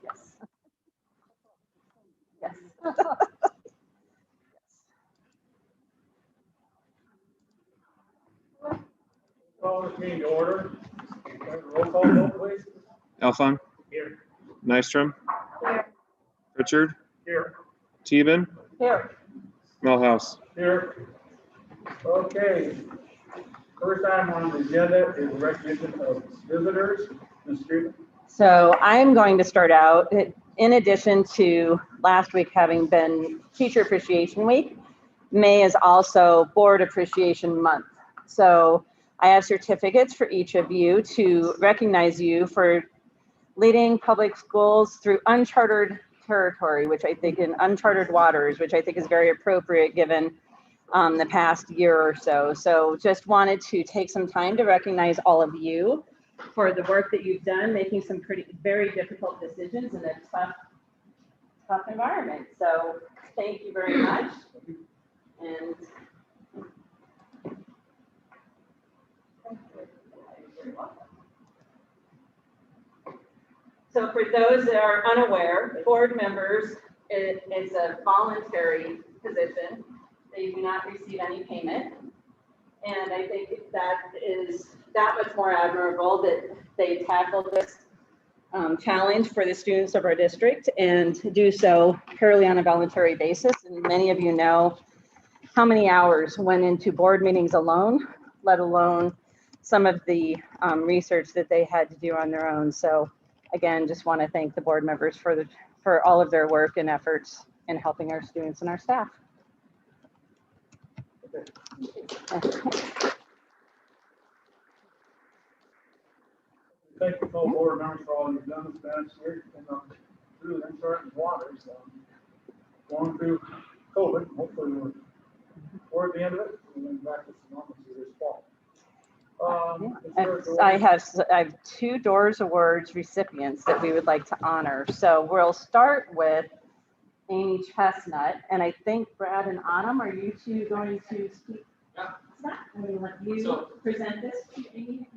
Yes. Yes. Call this meeting to order. Roll call vote, please. Alphon, Here. Nystrom, Here. Richard, Here. Teben, Here. Melhouse. Here. Okay. First item on the agenda is recognition of visitors. Ms. Stevens. So I'm going to start out, in addition to last week having been Teacher Appreciation Week, May is also Board Appreciation Month. So I have certificates for each of you to recognize you for leading public schools through uncharted territory, which I think in uncharted waters, which I think is very appropriate given the past year or so. So just wanted to take some time to recognize all of you for the work that you've done, making some very difficult decisions in a tough environment. So thank you very much. And so for those that are unaware, board members, it is a voluntary position. They do not receive any payment. And I think that is that much more admirable that they tackled this challenge for the students of our district and do so purely on a voluntary basis. And many of you know how many hours went into board meetings alone, let alone some of the research that they had to do on their own. So again, just want to thank the board members for all of their work and efforts in helping our students and our staff. Thank you, full board members, for all you've done this past year and through the uncertain waters, going through COVID. Hopefully we're at the end of it and then back to normalcy this fall. I have 2 Doors Awards recipients that we would like to honor. So we'll start with Amy Chestnut, and I think Brad and Autumn, are you two going to speak? Yeah. I'm going to let you present this to Amy.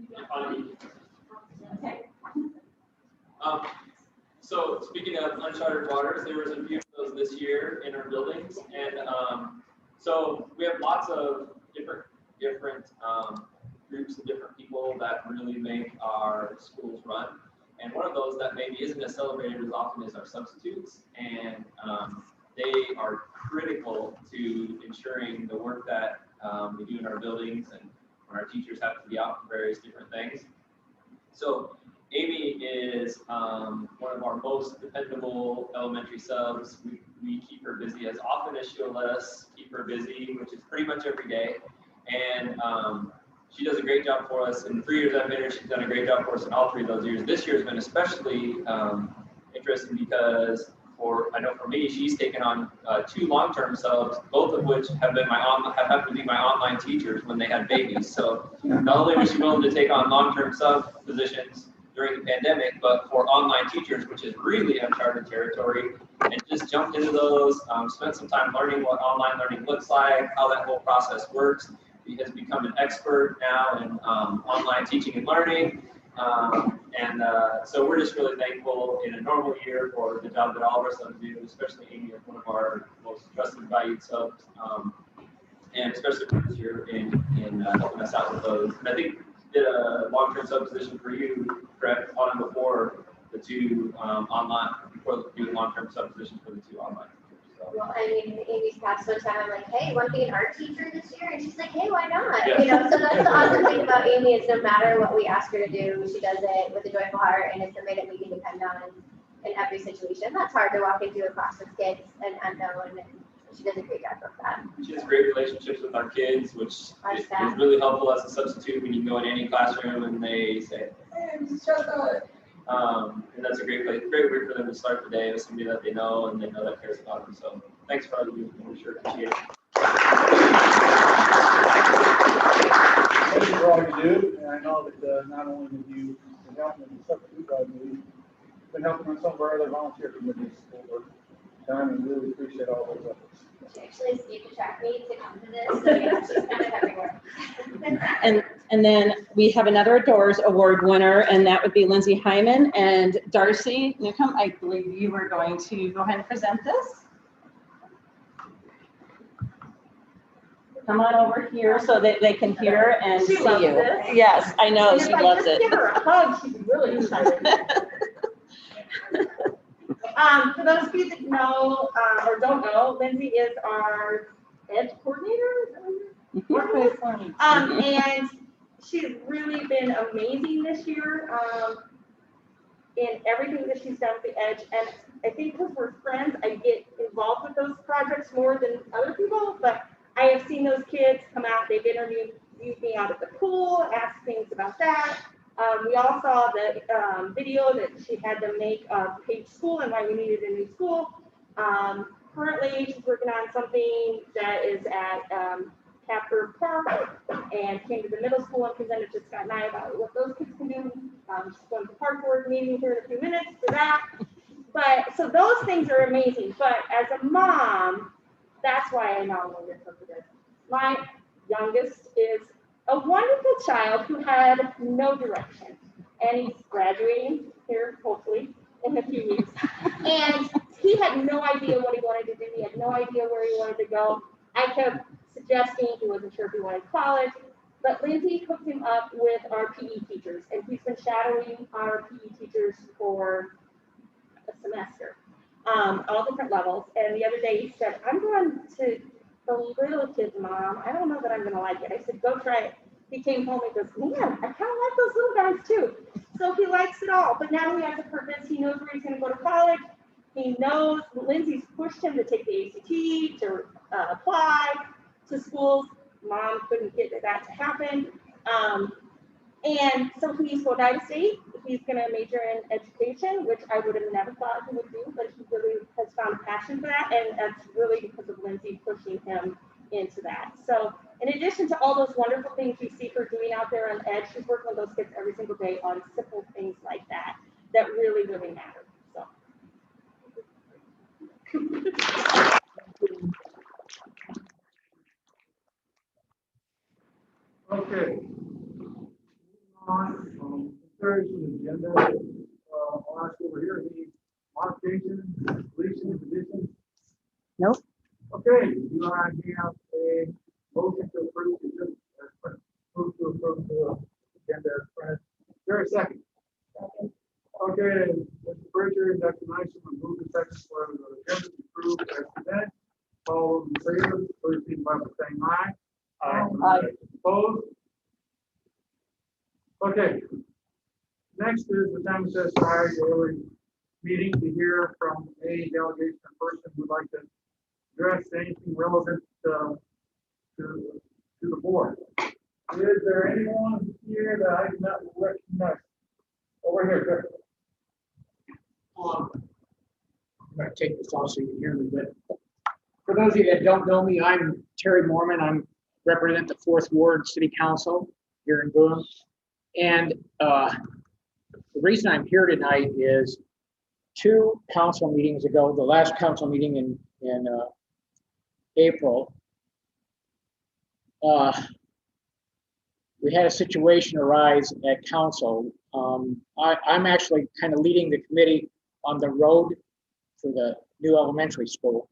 Okay. So speaking of uncharted waters, there was a few of those this year in our buildings, and so we have lots of different groups and different people that really make our schools run. And one of those that maybe isn't as celebrated as often is our substitutes, and they are critical to ensuring the work that we do in our buildings and when our teachers have to be out for various different things. So Amy is one of our most dependable elementary subs. We keep her busy as often as she'll let us keep her busy, which is pretty much every day. And she does a great job for us. In the 3 years I've been here, she's done a great job for us in all 3 of those years. This year has been especially interesting because I know for me, she's taken on 2 long-term subs, both of which have happened to be my online teachers when they had babies. So not only was she willing to take on long-term sub positions during the pandemic, but for online teachers, which is really uncharted territory, and just jumped into those, spent some time learning what online learning looks like, how that whole process works. He has become an expert now in online teaching and learning. So we're just really thankful in a normal year for the job that all of our subs do, especially Amy, one of our most trusted and valued subs, and especially for this year in helping us out with those. And I think did a long-term sub position for you, correct, on before the 2 online, before doing long-term sub position for the 2 online. Well, I mean, Amy's past one time, I'm like, hey, you want to be an art teacher this year? And she's like, hey, why not? Yeah. You know, so that's the awesome thing about Amy is no matter what we ask her to do, she does it with a joyful heart, and it's somebody that we can depend on in every situation. That's hard to walk into a class with kids and unknown, and she does a great job of that. She has great relationships with our kids, which is really helpful as a substitute when you go in any classroom and they say, hey, Mrs. Charette. And that's a great way for them to start the day with somebody that they know and they know that cares about them. So thanks for all you do. We sure appreciate it. Thank you for all you do. And I know that not only have you been helping with the substitute guys, you've been helping on some of our other volunteer committees over time, and really appreciate all those efforts. She actually sneak attacked me to come to this, so yeah, she's kind of everywhere. And then we have another Doors Award winner, and that would be Lindsay Hyman. And Darcy Newcomb, I believe you were going to go ahead and present this. Come on over here so that they can hear and She see loves you. this. Yes, I know, And she if I loves just it. give her a hug, she'd be really excited. For those of you that know or don't know, Lindsay is our EDGE coordinator. And she's really been amazing this year in everything that she's done with the EDGE. And I think because we're friends, I get involved with those projects more than other people. But I have seen those kids come out. They've interviewed me out at the pool, asked things about that. We all saw the video that she had to make of Page School and why we needed a new school. Currently, she's working on something that is at Capper Park and came to the middle school and presented to Scott and I about what those kids can do. She's going to the park board meeting here in a few minutes for that. But so those things are amazing. But as a mom, that's why I nominated her for this. My youngest is a wonderful child who had no direction, and he's graduating here hopefully in a few weeks. And he had no idea what he wanted to do. He had no idea where he wanted to go. I kept suggesting, he wasn't sure if he wanted college, but Lindsay hooked him up with our PE teachers, and he's been shadowing our PE teachers for a semester, all different levels. And the other day he said, I'm going to the little kids, Mom. I don't know that I'm going to like it. I said, go try it. He came home and goes, man, I kind of like those little guys too. So he likes it all, but now he has a purpose. He knows where he's going to go to college. He knows Lindsay's pushed him to take the ACT, to apply to schools. Mom couldn't get that to happen. And so he's going out of state. He's going to major in education, which I would have never thought he would do, but he really has found a passion for that. And that's really because of Lindsay pushing him into that. So in addition to all those wonderful things you see her doing out there on EDGE, she's working with those kids every single day on simple things like that, that really, really matter. So. Okay. There's an agenda. I'll ask over here, any modifications, deletions, additions? Nope. Okay, do I have a motion to approve the agenda as printed? Is there a second? Okay, Mr. Bridger and Dr. Nyson will move the second for the agenda to approve as presented. All those in favor, please signify by saying aye. Aye. Opposed? Okay. Next is the time set aside daily meeting to hear from a delegation or person who'd like to address anything relevant to the board. Is there anyone here that I do not recognize? Over here, sir. I'm going to take this off so you can hear me, but for those of you that don't know me, I'm Terry Mormon. I'm represent the 4th Ward City Council here in Boone. And the reason I'm here tonight is 2 council meetings ago, the last council meeting in April, we had a situation arise at council. I'm actually kind of leading the committee on the road for the new elementary school.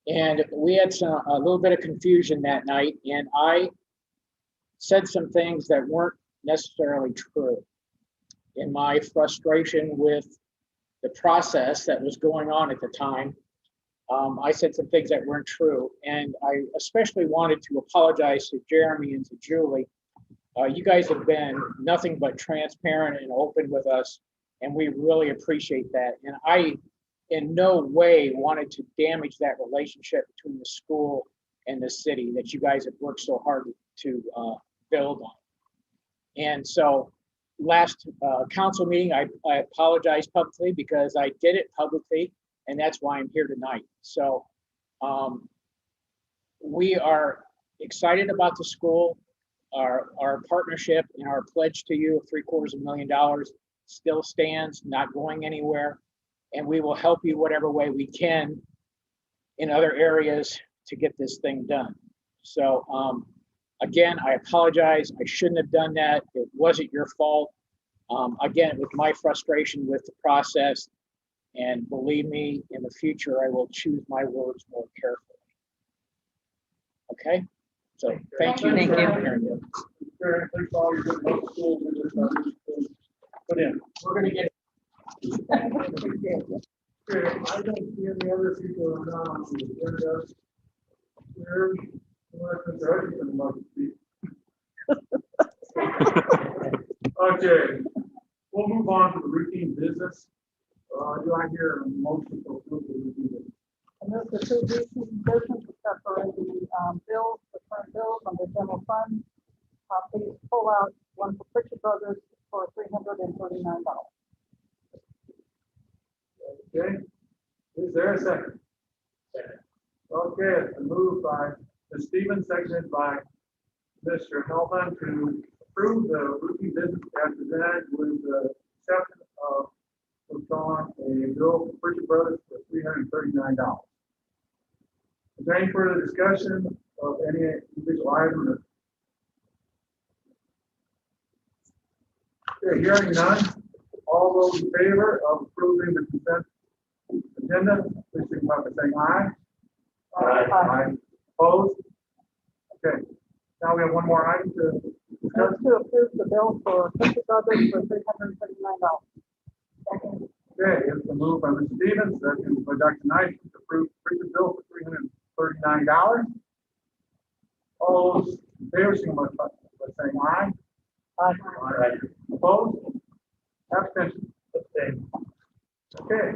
And we had a little bit of confusion that night, and I said some things that weren't necessarily true. In my frustration with the process that was going on at the time, I said some things that weren't true. And I especially wanted to apologize to Jeremy and to Julie. You guys have been nothing but transparent and open with us, and we really appreciate that. And I in no way wanted to damage that relationship between the school and the city that you guys have worked so hard to build on. And so last council meeting, I apologized publicly because I did it publicly, and that's why I'm here tonight. So we are excited about the school. Our partnership and our pledge to you of $750,000 still stands, not going anywhere. And we will help you whatever way we can in other areas to get this thing done. So Again, I apologize. I shouldn't have done that. It wasn't your fault. Again, it was my frustration with the process. And believe me, in the future, I will choose my words more carefully. Okay? So thank you. Thank you. Karen, thanks for all your good local schools and this, put in. We're gonna get. Okay, I don't see any other people who are not on the agenda. Here, unless Mr. Hutchinson wants to speak. Okay, we'll move on to the routine business. Do I hear a motion to approve the routine business? I move to approve these business except for the bills, the current bills on the general fund. Please pull out one for Pritchard Brothers for $339. Okay, is there a second? Second. Okay, it's been moved by Ms. Stevens, seconded by Mr. Helvan to approve the routine business as presented with the exception of on a bill for Pritchard Brothers for $339. Is there any further discussion of any individual item? Okay, hearing none. All those in favor of approving the consent agenda, please signify by saying aye. Aye. Aye. Opposed? Okay. Now we have one more item to discuss. Move to approve the bill for Pritchard Brothers for $339. Second. Okay, it's been moved by Mr. Stevens, second by Dr. Knight to approve the bill for $339. All those in favor, signify by saying aye. Aye. Aye. Opposed? Abstention? Abstain. Okay.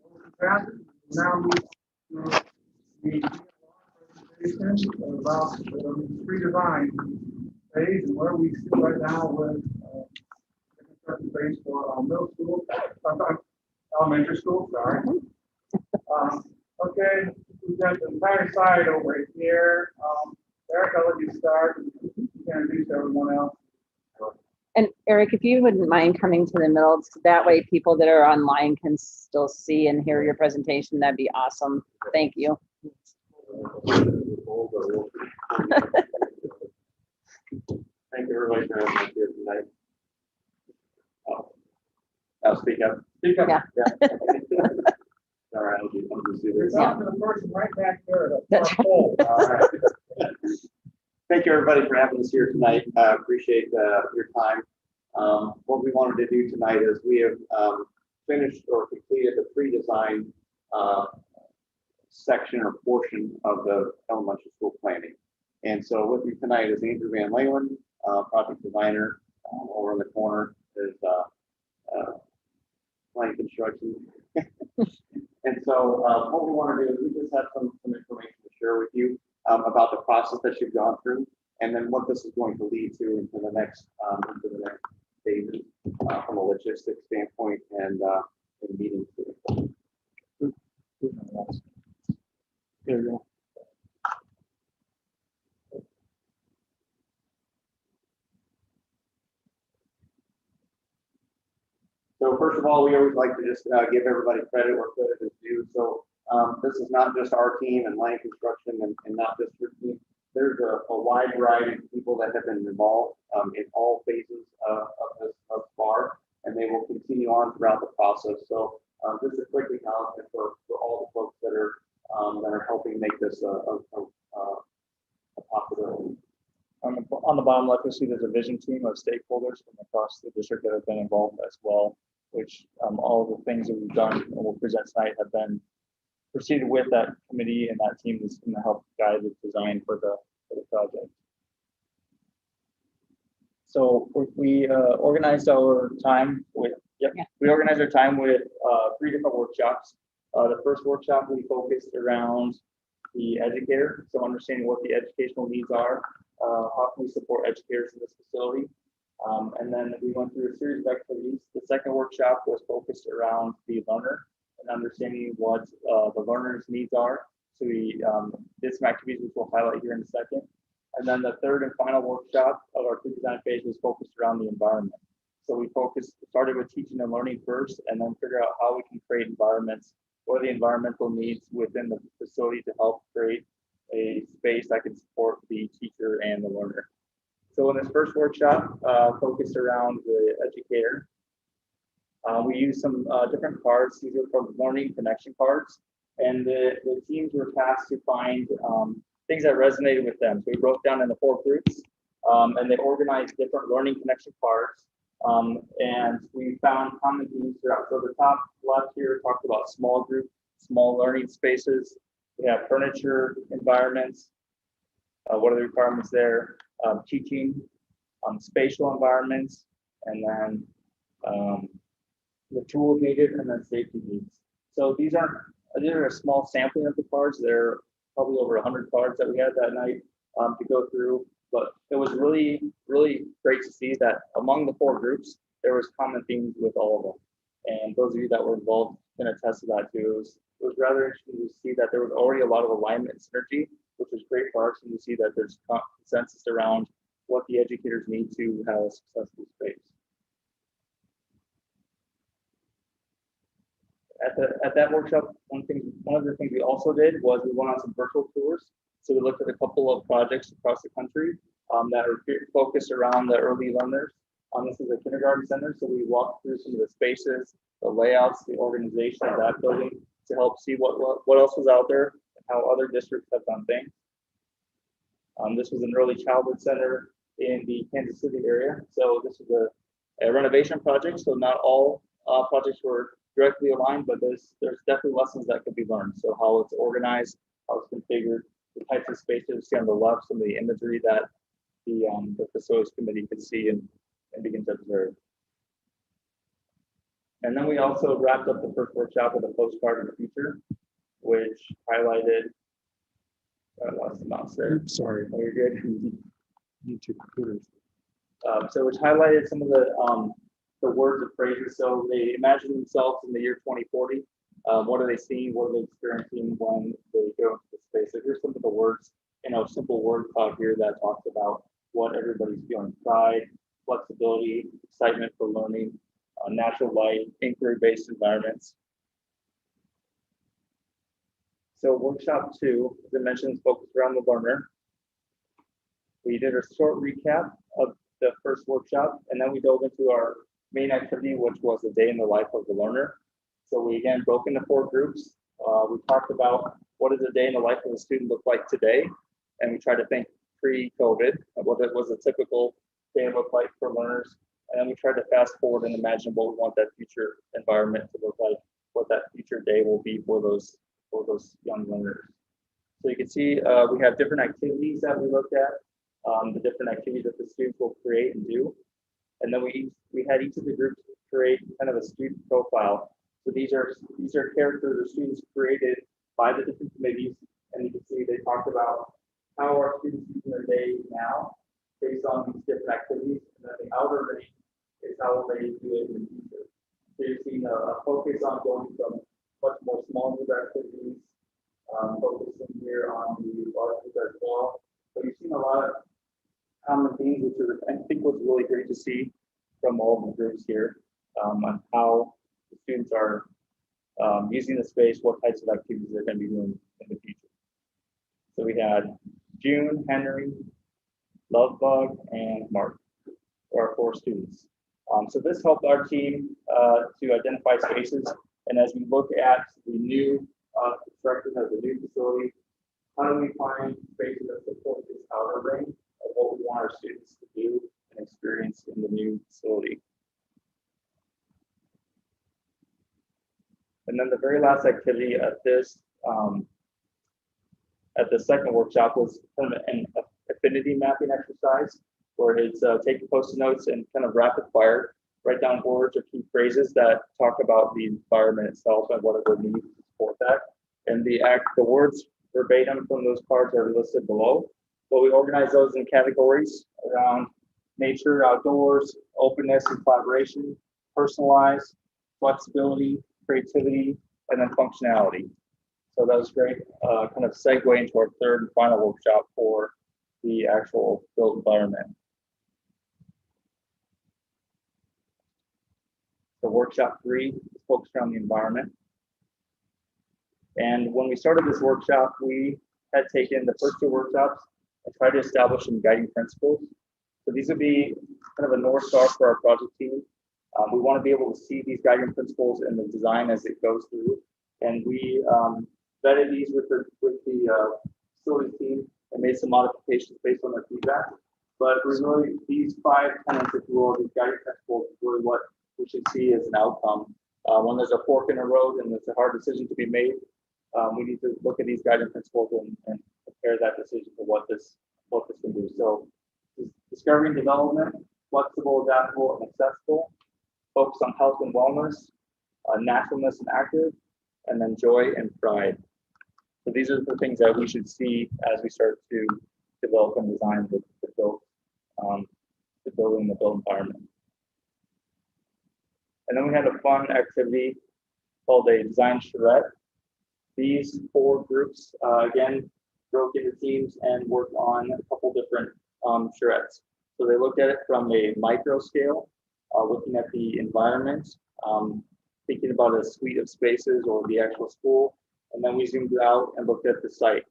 Motion passes. Now move to the presentation about the redesign phase and where we sit right now with construction phase for middle school, elementary school, sorry. Okay, we've got the entire side over here. Eric, I'll let you start. You can introduce everyone else. And Eric, if you wouldn't mind coming to the middle, so that way people that are online can still see and hear your presentation, that'd be awesome. Thank you. Thank you everybody for having us here tonight. I'll speak up. Speak up. Yeah. All right, I'll just do You're this. talking to the person right back there. That's right. All right. Thank you everybody for having us here tonight. Appreciate your time. What we wanted to do tonight is we have finished or completed the pre-design section or portion of the elementary school planning. And so with me tonight is Andrew Van Leeuwen, project designer. Over in the corner is Planning Construction. And so what we want to do is we just have some information to share with you about the process that you've gone through, and then what this is going to lead to into the next phases from a logistics standpoint and in meetings. There you go. So first of all, we always like to just give everybody credit where credit is due. So this is not just our team and Land Construction and not just your team. There's a wide variety of people that have been involved in all phases of this thus far, and they will continue on throughout the process. So just a quick acknowledgement for all the folks that are helping make this a possibility. On the bottom left, you'll see there's a vision team of stakeholders from across the district that have been involved as well, which all of the things that we've done and we'll present tonight have been proceeded with that committee, and that team is going to help guide the design for the project. So we organized our time with, we organized our time with 3 different workshops. The first workshop we focused around the educator, so understanding what the educational needs are, how can we support educators in this facility, and then we went through a series of activities. The second workshop was focused around the learner and understanding what the learner's needs are. So we did some activities which we'll highlight here in a second. And then the third and final workshop of our pre-design phase was focused around the environment. So we started with teaching and learning first, and then figure out how we can create environments, what are the environmental needs within the facility to help create a space that can support the teacher and the learner. So in this first workshop, focused around the educator, we used some different cards. These are from learning connection cards. And the teams were tasked to find things that resonated with them. So we broke down into 4 groups, and they organized different learning connection cards. And we found common themes throughout. So the top left here talked about small group, small learning spaces. We have furniture environments. What are the requirements there? Teaching, spatial environments, and then the tools needed, and then safety needs. So these are a small sampling of the cards. There are probably over 100 cards that we had that night to go through. But it was really, really great to see that among the 4 groups, there was common themes with all of them. And those of you that were involved can attest to that too. It was rather interesting to see that there was already a lot of alignment and synergy, which was great for us, and to see that there's consensus around what the educators need to have a successful space. At that workshop, one of the things we also did was we went on some virtual tours. So we looked at a couple of projects across the country that are focused around the early learners. This is a kindergarten center, so we walked through some of the spaces, the layouts, the organization of that building to help see what else was out there and how other districts have done things. This was an early childhood center in the Kansas City area. So this is a renovation project, so not all projects were directly aligned, but there's definitely lessons that could be learned. So how it's organized, how it's configured, the types of spaces. See on the left some of the imagery that the facilities committee could see and begin to observe. And then we also wrapped up the first workshop with a postcard of the future, which highlighted. I lost the mouse there. Oops, sorry. Oh, you're good. YouTube computers. So which highlighted some of the words of phrases. So they imagine themselves in the year 2040. What are they seeing? What are they experiencing when they go into the space? So here's some of the words, simple word cloud here that talks about what everybody's feeling: pride, flexibility, excitement for learning, natural light, inquiry-based environments. So workshop 2, as I mentioned, is focused around the learner. We did a short recap of the first workshop, and then we dove into our main activity, which was the day in the life of the learner. So we again broke into 4 groups. We talked about what does a day in the life of a student look like today, and we tried to think pre-COVID of what it was a typical day look like for learners. And then we tried to fast forward and imagine what we want that future environment to look like, what that future day will be for those young learners. So you can see we have different activities that we looked at, the different activities that the students will create and do. And then we had each of the groups create kind of a student profile. So these are characters or students created by the different committees, and you can see they talked about how are students using their day now based on these different activities, and then the outer ring is how they do it in the future. So you're seeing a focus on going from much more small group activities, focusing here on the large group as well. But you've seen a lot of common themes, which I think was really great to see from all of the groups here, on how the students are using the space, what types of activities they're going to be doing in the future. So we had June, Henry, Lovebug, and Mark, our 4 students. So this helped our team to identify spaces. And as we look at the new construction of the new facility, how do we find spaces that support this outer ring of what we want our students to do and experience in the new facility? And then the very last activity at the second workshop was kind of an affinity mapping exercise, where it's taking post-it notes and kind of rapid fire, write down words or key phrases that talk about the environment itself and what it would need to support that. And the words verbatim from those cards are listed below. But we organize those in categories around nature, outdoors, openness and collaboration, personalized, flexibility, creativity, and then functionality. So that was great, kind of segue into our third and final workshop for the actual built environment. So workshop 3 is focused around the environment. And when we started this workshop, we had taken the first 2 workshops and tried to establish some guiding principles. So these would be kind of a North Star for our project team. We want to be able to see these guiding principles in the design as it goes through. And we vetted these with the facilities team and made some modifications based on their feedback. But really, these 5 tenets, if you will, these guiding principles is really what we should see as an outcome. When there's a fork in the road and it's a hard decision to be made, we need to look at these guiding principles and compare that decision to what this can do. So, discovery and development, flexible, adaptable, and accessible. Focus on health and wellness, naturalness and active, and then joy and pride. So these are the things that we should see as we start to develop and design the building, the built environment. And then we had a fun activity called a design charrette. These 4 groups, again, broke into teams and worked on a couple different charrettes. So they looked at it from a micro scale, looking at the environment, thinking about a suite of spaces or the actual school, and then we zoomed out and looked at the site.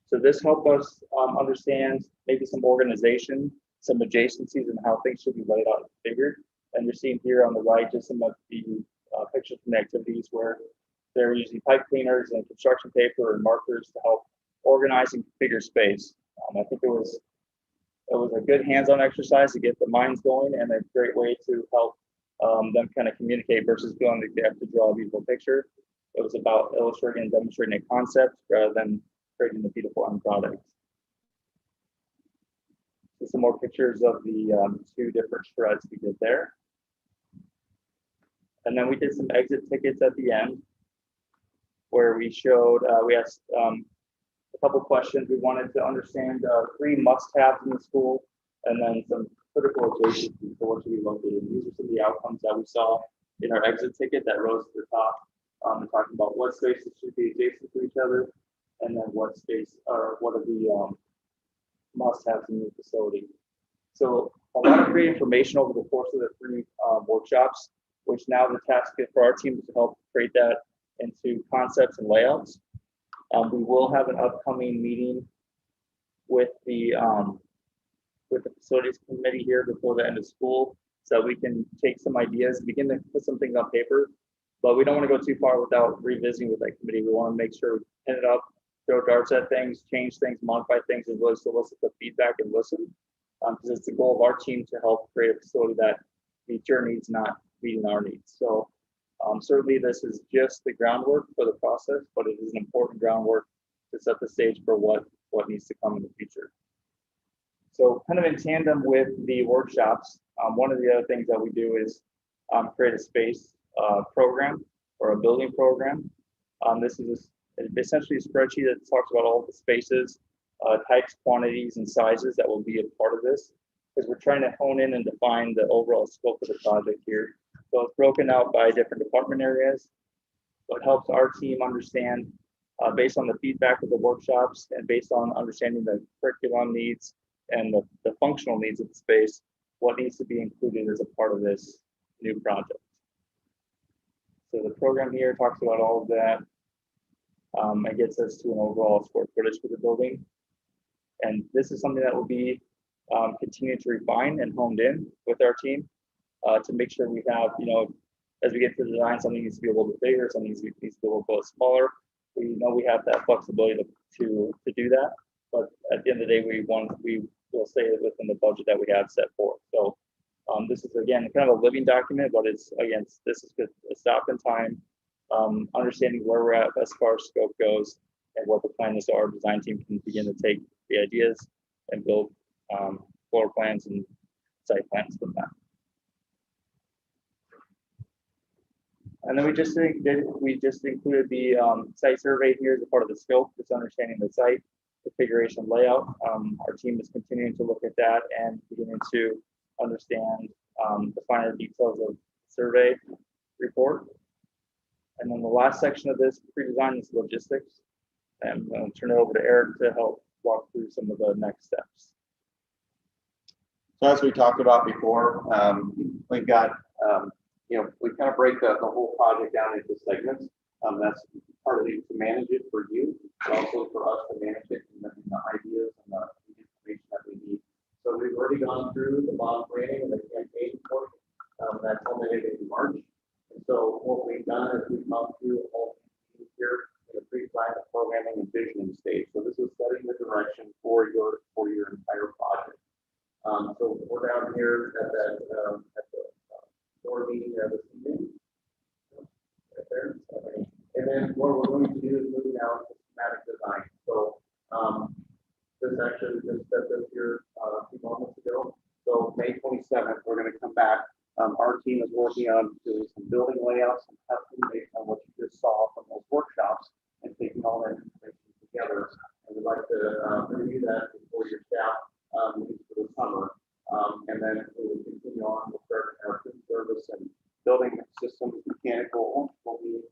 So this helped us understand maybe some organization, some adjacencies, and how things should be laid out and figured. And you're seeing here on the right just some of the pictures from the activities where they're using pipe cleaners and construction paper and markers to help organize and configure space. I think it was a good hands-on exercise to get the minds going and a great way to help them kind of communicate versus feeling like they have to draw a beautiful picture. It was about illustrating and demonstrating a concept rather than creating a beautiful end product. So some more pictures of the 2 different charrettes we did there. And then we did some exit tickets at the end where we showed, we asked a couple questions. We wanted to understand 3 must-haves in the school and then some critical adjacencies for what should be located. These are some of the outcomes that we saw in our exit ticket that rose to the top. And talking about what spaces should be adjacent to each other, and then what space or what are the must-haves in the facility. So a lot of great information over the course of the 3 workshops, which now the task for our team is to help create that into concepts and layouts. We will have an upcoming meeting with the facilities committee here before the end of school, so we can take some ideas, begin to put some things on paper. But we don't want to go too far without revisiting with that committee. We want to make sure we pin it up, throw darts at things, change things, modify things, and really solicit the feedback and listen. Because it's the goal of our team to help create a facility that meets your needs, not meeting our needs. So certainly this is just the groundwork for the process, but it is an important groundwork to set the stage for what needs to come in the future. So kind of in tandem with the workshops, one of the other things that we do is create a space program or a building program. This is essentially a spreadsheet that talks about all the spaces, types, quantities, and sizes that will be a part of this, because we're trying to hone in and define the overall scope of the project here. So it's broken out by different department areas. So it helps our team understand, based on the feedback of the workshops and based on understanding the curriculum needs and the functional needs of the space, what needs to be included as a part of this new project. So the program here talks about all of that. It gets us to an overall square footage for the building. And this is something that will be continued to refine and honed in with our team to make sure we have, as we get to the design, something needs to be a little bit bigger, something needs to be a little bit smaller. We know we have that flexibility to do that. But at the end of the day, we will stay within the budget that we have set forth. So this is, again, kind of a living document, but this is good, a stop in time, understanding where we're at as far as scope goes and what the plan is so our design team can begin to take the ideas and build floor plans and site plans from that. And then we just included the site survey here as a part of the scope, just understanding the site configuration layout. Our team is continuing to look at that and beginning to understand the finer details of the survey report. And then the last section of this pre-design is logistics. And I'm going to turn it over to Eric to help walk through some of the next steps. So as we talked about before, we've got, we kind of break the whole project down into segments. That's partly to manage it for you, but also for us to manage it in the ideas and the information that we need. So we've already gone through the bond planning and the campaign portion. That culminated in March. And so what we've done is we've gone through all here in the pre-plan programming and visioning stage. So this is setting the direction for your entire project. So we're down here at the board meeting there this evening. Right there. And then what we're going to do is moving out to schematic design. So this actually just set this here a few moments ago. So May 27th, we're going to come back. Our team is working on doing some building layouts and testing based on what you just saw from those workshops and taking all that information together. And we'd like to review that before your staff meetings for the summer. And then we will continue on with our food service and building systems, mechanical, electrical needs,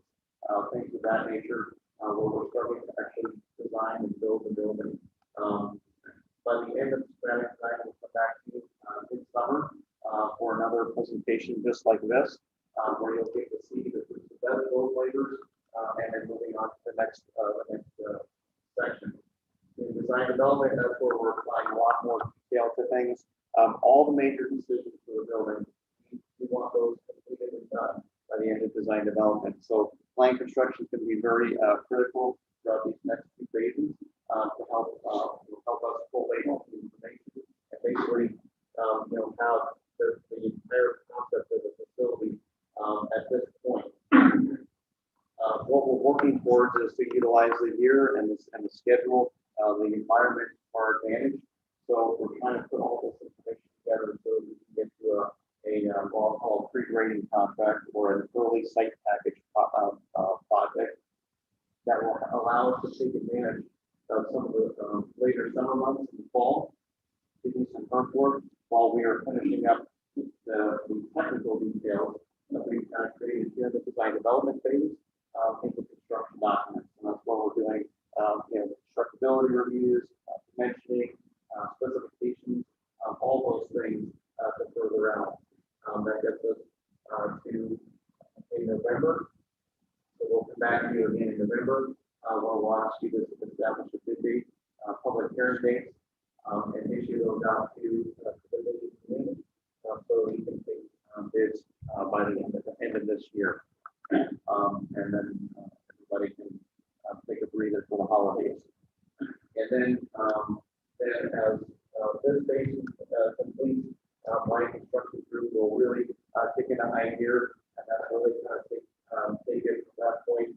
things of that nature, where we're starting to actually design and build the building. By the end of the schematic design, we'll come back to you this summer for another presentation just like this, where you'll get to see the fruits of those labors, and then moving on to the next section. In design development, that's where we're applying a lot more detail to things. All the major decisions for the building, we want those completed and done by the end of design development. So plan construction is going to be very critical throughout these next two phases to help us collate all the information and basically have the entire concept of the facility at this point. What we're working towards is to utilize the year and the schedule, the environment to our advantage. So we're trying to put all this information together so we can get to what I'll call a pre-grading contract or an early site package project that will allow us to take advantage of some of the later summer months in the fall to do some earth work while we are finishing up the technical details that we've created here in the design development phase into construction documents. And that's what we're doing, constructability reviews, dimensioning, specifications, all those things to further out. That gets us to in November. So we'll come back to you again in November. We'll ask you to establish a bid date, public hearing dates, and issue those out to the community so we can take bids by the end of this year. And then everybody can take a breather for the holidays. And then as this phase complete, my construction crew will really kick in a high gear, and that's really take it from that point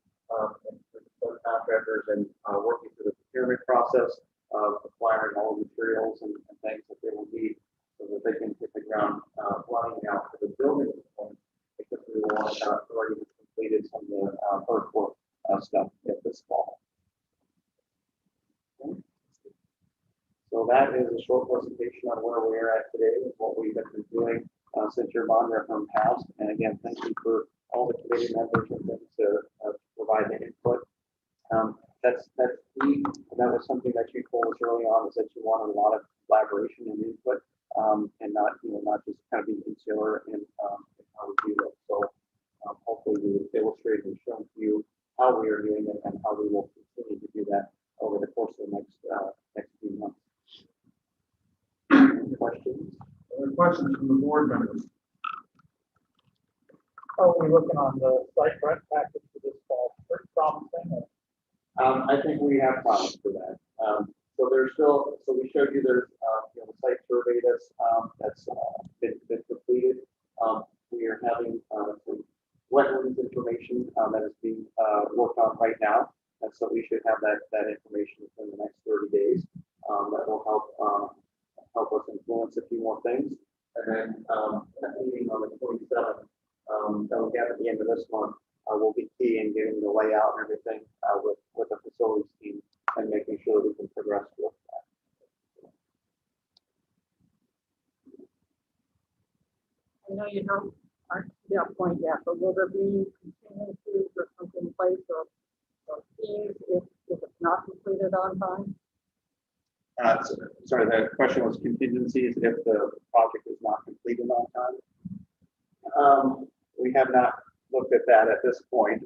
and for contractors and working through the procurement process, acquiring all the materials and things that they will need so that they can hit the ground running out for the building point, because we will want to already completed some of the earthwork stuff this fall. Okay. So that is a short presentation on where we are at today and what we've been doing since your bond referendum passed. And again, thank you for all the committee members and things to provide the input. That's key. And that was something that you told us early on, is that you wanted a lot of collaboration and input, and not just kind of be insular in how we do it. So hopefully we illustrated and shown to you how we are doing it and how we will continue to do that over the course of the next few months. Questions? Other questions from the board members? How are we looking on the site rent package for this fall? Pretty promising. I think we have plans for that. So there's still, so we showed you there's the site survey that's been completed. We are having some wetlands information that is being worked on right now, and so we should have that information within the next 30 days. That will help us influence a few more things. And then that meeting on the 27th that we have at the end of this month will be key in getting the layout and everything with the facilities team and making sure we can progress with that. I know you aren't to that point yet, but will there be contingencies or something in place or fees if it's not completed on time? Sorry, the question was contingencies if the project is not completed on time. We have not looked at that at this point.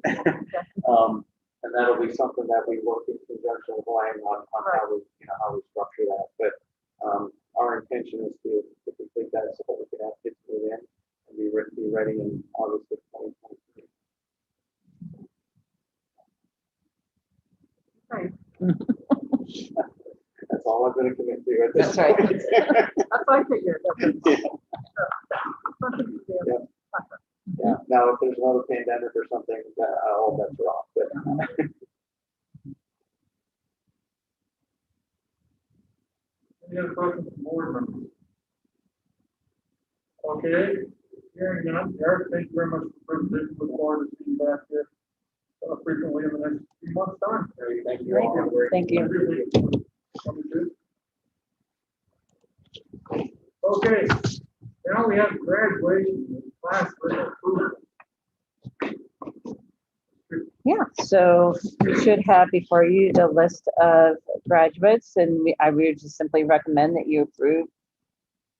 And that'll be something that we work in conjunction with Lang on how we, how we structure that. But our intention is to complete that so that we can have kids move in and be ready in August of 2023. That's all I'm going to commit to at this That's right. point. That's what I figured. Yeah. Yeah. Now, if there's another pandemic or something, all bets are off. But Any other questions from board members? Okay, hearing none, Eric, thank you very much for the presentation. Look forward to seeing you back here frequently in the next few months' time. thank you Great. all. Thank you. Okay, now we have graduation class approval. Yeah, so you should have before you the list of graduates, and I would just simply recommend that you approve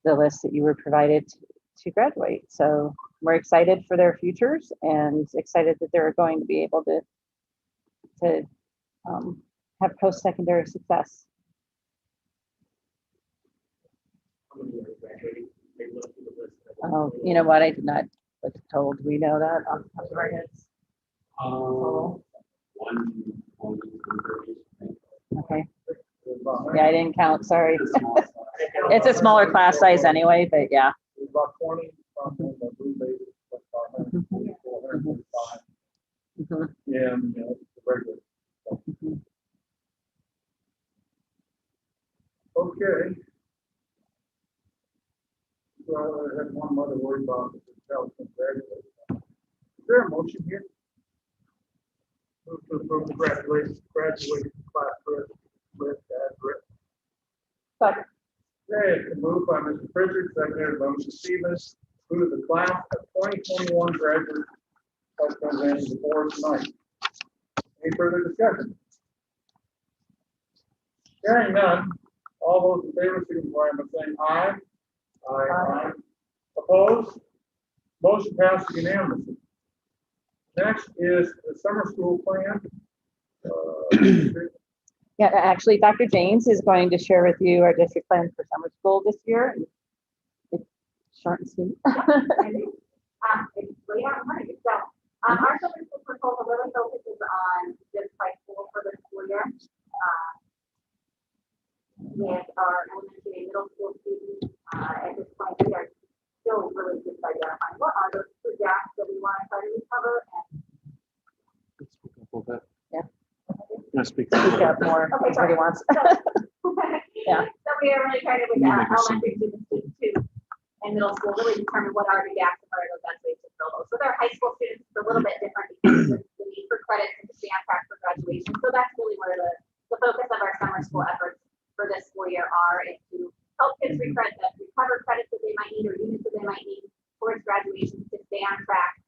the list that you were provided to graduate. So we're excited for their futures and excited that they're going to be able to have post-secondary success. Oh, you know what? I did not was told. We know that off the top of our heads. Okay. Yeah, I didn't count. Sorry. It's a smaller class size anyway, but yeah. About 20 from the blue base, about 435. And the regular. Okay. Well, I had one mother worried about the child from graduate. Is there a motion here? Move to approve the graduation class with address. Second. Okay, it's moved by Mr. Pritchard, seconded by Mr. Stevens, move the class of 2021 graduates as presented before tonight. Any further discussion? Hearing none, all those in favor signify by saying aye. Aye. Opposed? Motion passes unanimously. Next is the summer school plan. Yeah, actually, Dr. James is going to share with you our district plan for summer school this year. It's short and sweet. It's late out morning. So our summer school proposal really focuses on this high school for the school year. With our elementary and middle school students, at this point, we are still really just identifying what are those two gaps that we want to try to recover. And Yeah. Speak Speak up more. Okay, That's what he wants. Yeah. So we are really trying to, with elementary students too, and middle school, really determine what are the gaps and what are the best ways to fill those. With our high school students, it's a little bit different because the need for credits and to stay on track for graduation. So that's really where the focus of our summer school efforts for this school year are, is to help kids recover credits that they might need or units that they might need towards graduation to stay on track.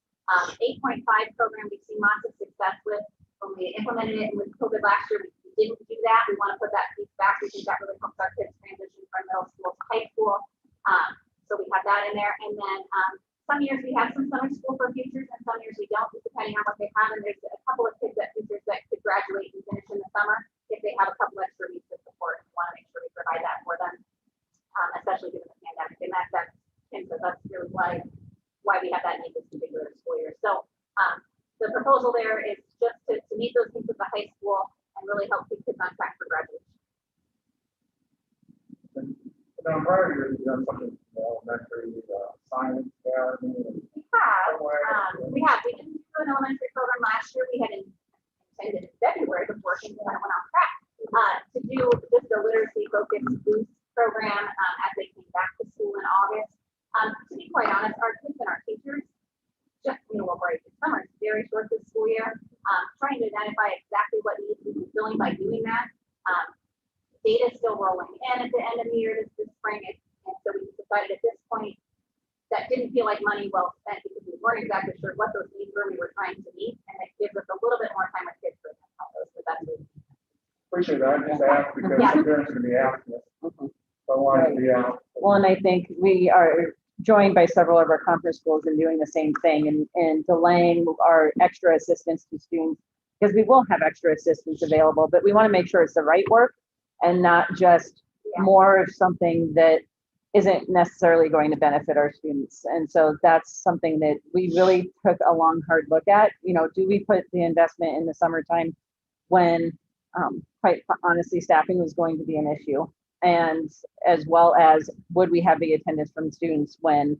8.5 program we've seen lots of success with. When we implemented it with COVID last year, we didn't do that. We want to put that piece back. We think that really helps our kids transition from middle school to high school. So we have that in there. And then some years we have some summer school for futures and some years we don't, depending on what they have. And there's a couple of kids at futures that could graduate and finish in the summer if they have a couple extra weeks of support. We want to make sure we provide that for them, especially given the pandemic. And that's really why we have that need this particular school year. So the proposal there is just to meet those needs of the high school and really help keep kids on track for graduation. Now, prior years, we've done something elementary, science, academy. We didn't do an elementary program last year. We had intended in February before things went on track to do just a literacy focused boost program as they came back to school in August. To be quite honest, our kids and our teachers just need a little break. The summer is very short this school year. Trying to identify exactly what needs to be fulfilling by doing that. Data is still rolling in at the end of the year this spring, and so we decided at this point that didn't feel like money well spent because we weren't exactly sure what those needs were we were trying to meet, and it gives us a little bit more time with kids to help those. So that's it. Appreciate that. I just asked because the parents are going to be asking us. So I wanted to be out. Well, and I think we joined by several of our conference schools in doing the same thing and delaying our extra assistance to students, because we will have extra assistance available, but we want to make sure it's the right work and not just more of something that isn't necessarily going to benefit our students. And so that's something that we really took a long, hard look at. You know, do we put the investment in the summertime when, quite honestly, staffing was going to be an issue? And as well as, would we have the attendance from students when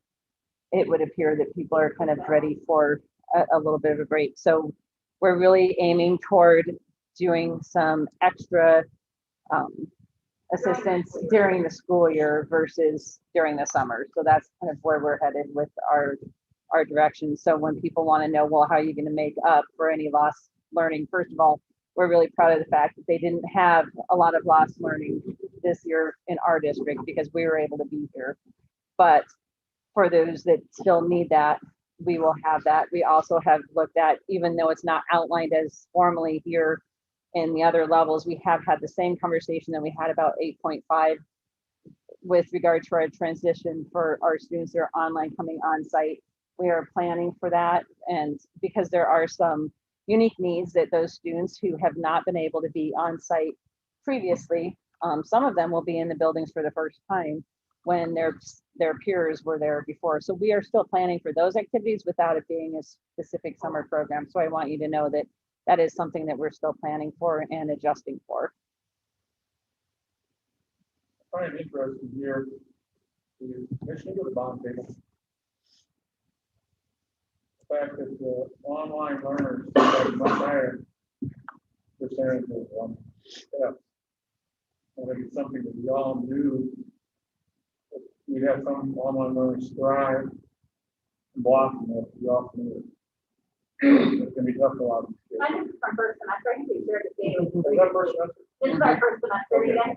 it would appear that people are kind of ready for a little bit of a break? So we're really aiming toward doing some extra assistance during the school year versus during the summer. So that's kind of where we're headed with our direction. So when people want to know, well, how are you going to make up for any lost learning? First of all, we're really proud of the fact that they didn't have a lot of lost learning this year in our district because we were able to be here. But for those that still need that, we will have that. We also have looked at, even though it's not outlined as formally here in the other levels, we have had the same conversation that we had about 8.5 with regard to our transition for our students that are online coming on site. We are planning for that, and because there are some unique needs that those students who have not been able to be on site previously, some of them will be in the buildings for the first time when their peers were there before. So we are still planning for those activities without it being a specific summer program. So I want you to know that that is something that we're still planning for and adjusting for. I find it interesting here, the commission to the bond table. The fact that the online learners have a much higher percentage of steps. I think it's something that we all knew. We have some online learners thrive and blossom, as we often do. It's gonna be tough for a lot of these kids. I'm just from first semester, I think we shared the data. Is that first semester? This is our first semester, yeah.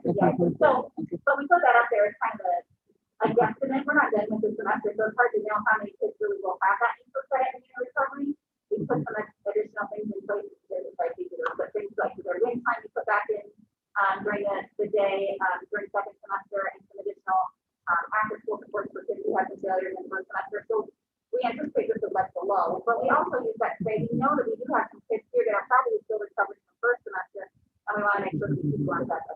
So, but we put that up there as kind of a guesstimate. We're not done with the semester, so it's hard to know how many kids really will have that need for credit and recovery. We put some additional things in place to try to do those, but things like their wing time we put back in during the day, during second semester, and some additional after school support for kids who had some failures in first semester. So we anticipate this is less below, but we also use that to say, we know that we do have some kids here that are probably still recovering from first semester, and we want to make sure that we keep on that.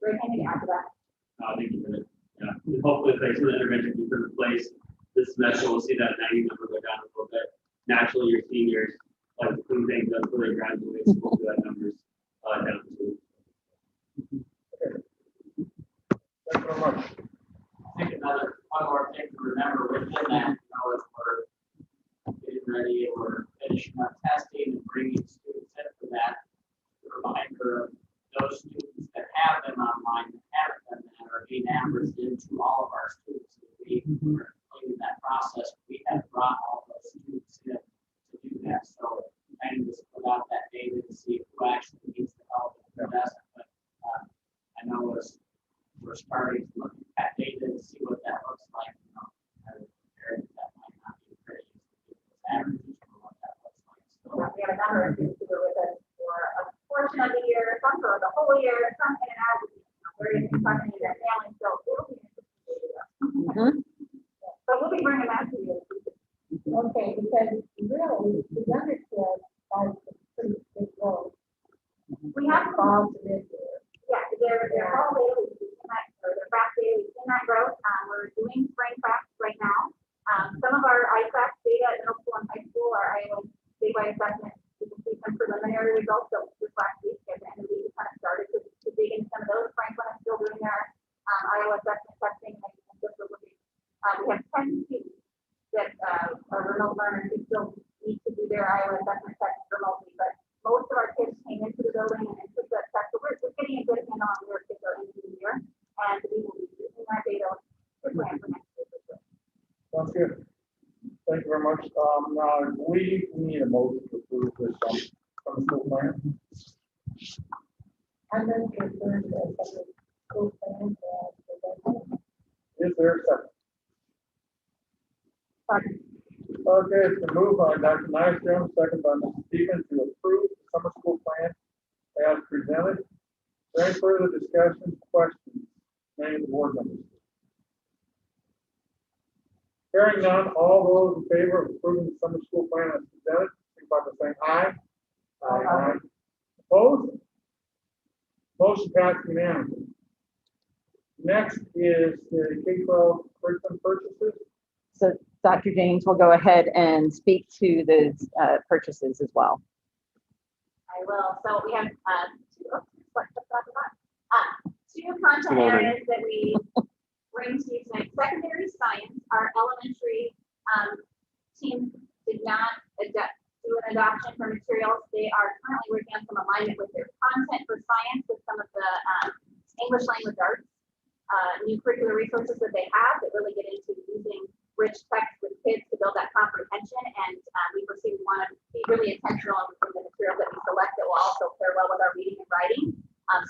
Great, anything to add to that? Thank you for that. Yeah, hopefully, thanks for the intervention we put in place this semester, we'll see that 90 number go down a little bit. Naturally, your seniors like to clean things up before they graduate, so we'll see that numbers down too. Thank you very much. I think one more thing to remember within that, as we're getting ready, we're finishing up testing and bringing students in for that. The reminder of those students that have been online and haven't done that are being averaged into all of our students. We are completing that process. We have brought all those students in to do that. So I can just put out that data to see who actually needs the help and who doesn't. But I know we're starting to look at data to see what that looks like. You know, that might not be pretty averages for what that looks like. So We have a number of students who are with us for a portion of the year, some for the whole year, some in and out. Various companies that family, so it'll be interesting. So we'll be bringing that to you. Okay, because really, the younger kids are pretty big role. We have Bob to this year. Yeah, they're all daily in that, or they're back daily in that growth. We're doing spring facts right now. Some of our IFAC data at middle school and high school, our Iowa statewide assessment, we can see some preliminary results. So this last week, at the end of the week, we kind of started to dig into some of those. Franklin is still doing their Iowa assessment testing, and just looking. We have 10 students that are remote learners who still need to do their Iowa assessment tests remotely, but most of our kids came into the building and took that test. So we're getting a good handle on where kids are into the year, and we will be using that data to plan for next year. Sounds good. Thank you very much. Now, we need a motion to approve this from the school plan. I'm going to refer to the school plan. Is there a second? Second. Okay, it's been moved by Dr. Nystrom, second by Mr. Stevens, to approve the summer school plan as presented. Is there any further discussion, questions, any of the board members? Hearing none, all those in favor of approving the summer school plan as presented, signify by saying aye. Aye. Opposed? Motion passed unanimously. Next is the K-12 curriculum purchases. So Dr. James will go ahead and speak to the purchases as well. I will. So we have two content areas that we bring to you tonight. Secondary science, our elementary team did not do an adoption for materials. They are currently working on some alignment with their content for science with some of the English language arts, new curricular resources that they have that really get into using rich text with kids to build that comprehension. And we foresee we want to be really intentional in the materials that we select that will also pair well with our reading and writing.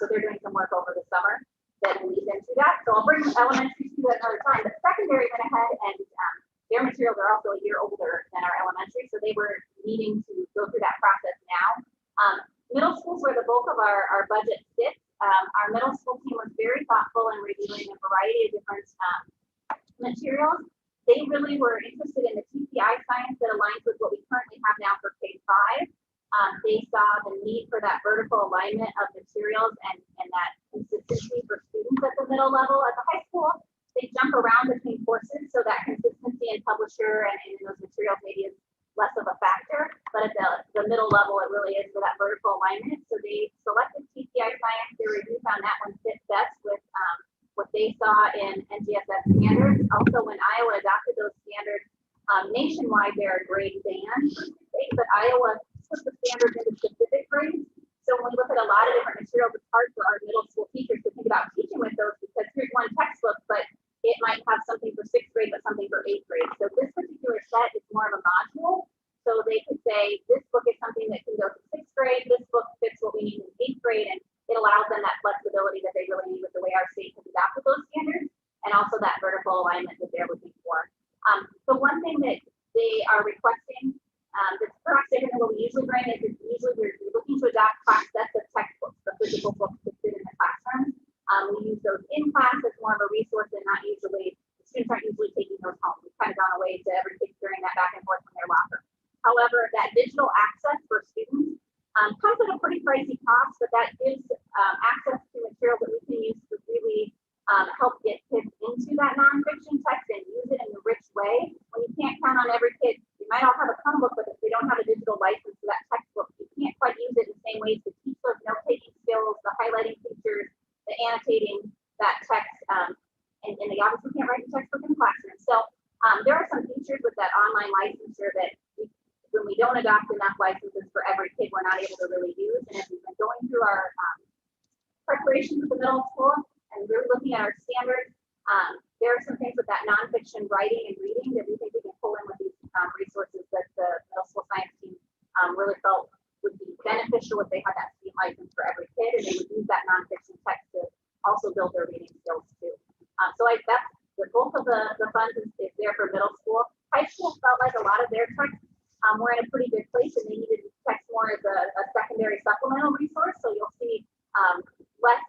So they're doing some work over the summer that leads into that. So I'll bring elementary to that another time. But secondary went ahead and their materials are also a year older than our elementary. So they were needing to go through that process now. Middle schools where the bulk of our budget sits. Our middle school team was very thoughtful in reviewing a variety of different materials. They really were interested in the TPI science that aligns with what we currently have now for K-5. They saw the need for that vertical alignment of materials and that consistency for students at the middle level. At the high school, they jump around between courses, so that consistency in publisher and in those materials maybe is less of a factor. But at the middle level, it really is for that vertical alignment. So they selected TPI science. Their review found that one fit best with what they saw in NGSS standards. Also, when Iowa adopted those standards nationwide, they're a grade band, but Iowa put the standards into specific grades. So when we look at a lot of different materials, it's hard for our middle school teachers to think about teaching with those because here's one textbook, but it might have something for 6th grade, but something for 8th grade. So this particular set is more of a module. So they could say, this book is something that can go to 6th grade, this book fits what we need in 8th grade, and it allows them that flexibility that they really need with the way our state has adopted those standards, and also that vertical alignment that they're looking for. The one thing that they are requesting that's perhaps different than what we usually bring is usually we're looking to adopt class sets of textbooks, the physical books that sit in the classroom. We use those in class as more of a resource and not usually, students aren't usually taking those home. We've kind of gone away to every kid carrying that back and forth from their locker. However, that digital access for students comes at a pretty pricey cost, but that gives access to material that we can use to really help get kids into that nonfiction text and use it in a rich way. When you can't count on every kid, you might all have a Chromebook, but if they don't have a digital license for that textbook, you can't quite use it in the same ways to teach those note-taking skills, the highlighting features, the annotating that text, and they obviously can't write the textbook in the classroom. So there are some features with that online licensure that when we don't adopt enough licenses for every kid, we're not able to really use. And as we've been going through our preparation with the middle school and really looking at our standards, there are some things with that nonfiction writing and reading that we think we can pull in with these resources that the middle school science team really felt would be beneficial if they had that STEAM license for every kid, and they would use that nonfiction text to also build their reading skills too. So that's the bulk of the funds is there for middle school. High school felt like a lot of their text were in a pretty good place, and they needed text more as a secondary supplemental resource. So you'll see less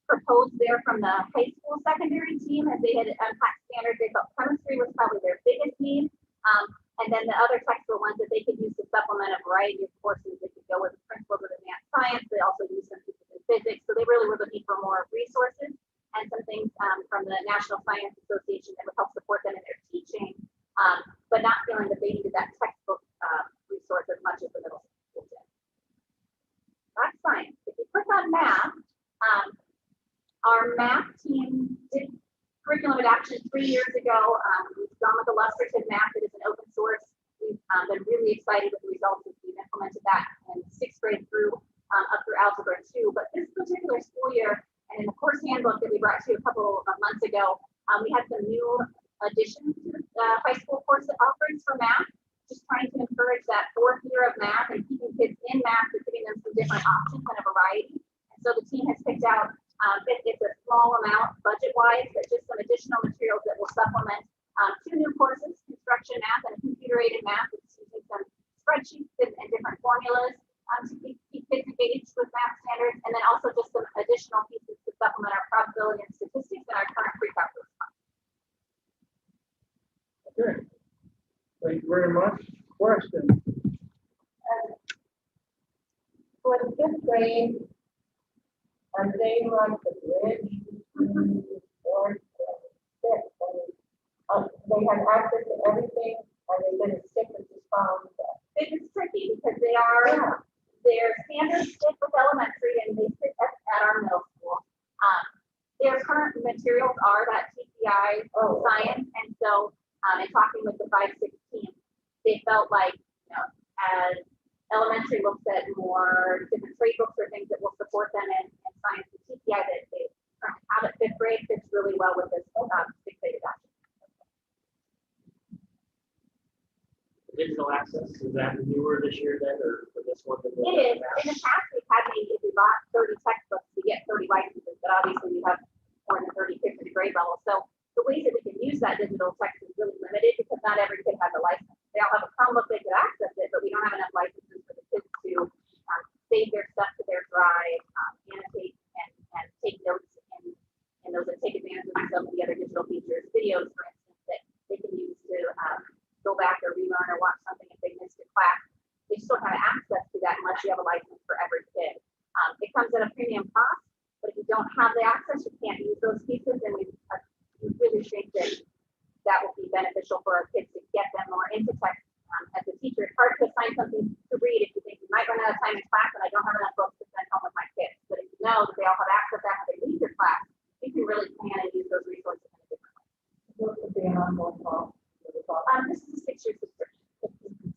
proposed there from the high school secondary team as they had unpacked standards. They felt chemistry was probably their biggest need. And then the other texts were ones that they could use to supplement a variety of courses. They could go with principles of advanced science. They also use some pieces in physics. So they really were looking for more resources and some things from the National Science Association that would help support them in their teaching, but not feeling that they needed that textbook resource as much as the middle school did. That's science. If you click on math, our math team did curriculum adoption 3 years ago. We've gone with illustrative math. It is an open source. We've been really excited with the results as we've implemented that in 6th grade through up through Algebra 2. But this particular school year, and in the course handbook that we brought to you a couple of months ago, we had some new additions to the high school course offerings for math, just trying to encourage that 4th year of math and keeping kids in math and giving them some different options and a variety. And so the team has picked out, it's a small amount budget-wise, but just some additional materials that will supplement 2 new courses, construction math and computer-aided math, using some spreadsheets and different formulas to keep kids engaged with math standards, and then also just some additional pieces to supplement our probability and statistics and our current pre-calculus. Okay. Thank you very much. Question? For the fifth grade, are they like the bridge or stick? They have access to everything, or they going to stick with the phone? It's tricky because they're standard stick with elementary and they sit at our middle school. Their current materials are that TPI science, and so in talking with the 516, they felt like, as elementary looks at more different trade books or things that will support them in science and TPI that they currently have at fifth grade fits really well with this sixth grade adoption. Digital access, is that newer this year then, or for this one? It is. In the past, we've had maybe if we bought 30 textbooks, we get 30 licenses, but obviously we have more than 30 kids at the grade level. So the ways that we can use that digital text is really limited because not every kid has a license. They all have a Chromebook, they could access it, but we don't have enough licenses for the kids to save their stuff to their drive, annotate and take notes in those and take advantage of some of the other digital features, videos, for instance, that they can use to go back or relearn or watch something if they missed a class. They just don't have access to that unless you have a license for every kid. It comes at a premium cost, but if you don't have the access, you can't use those pieces, and we really think that will be beneficial for our kids to get them more into text. As a teacher, it's hard to find something to read if you think you might run out of time in class and I don't have enough books to send home with my kids. But if you know that they all have access after they leave your class, you can really plan and use those resources in a different way. This would be an ongoing call. This is a 6-year subscription.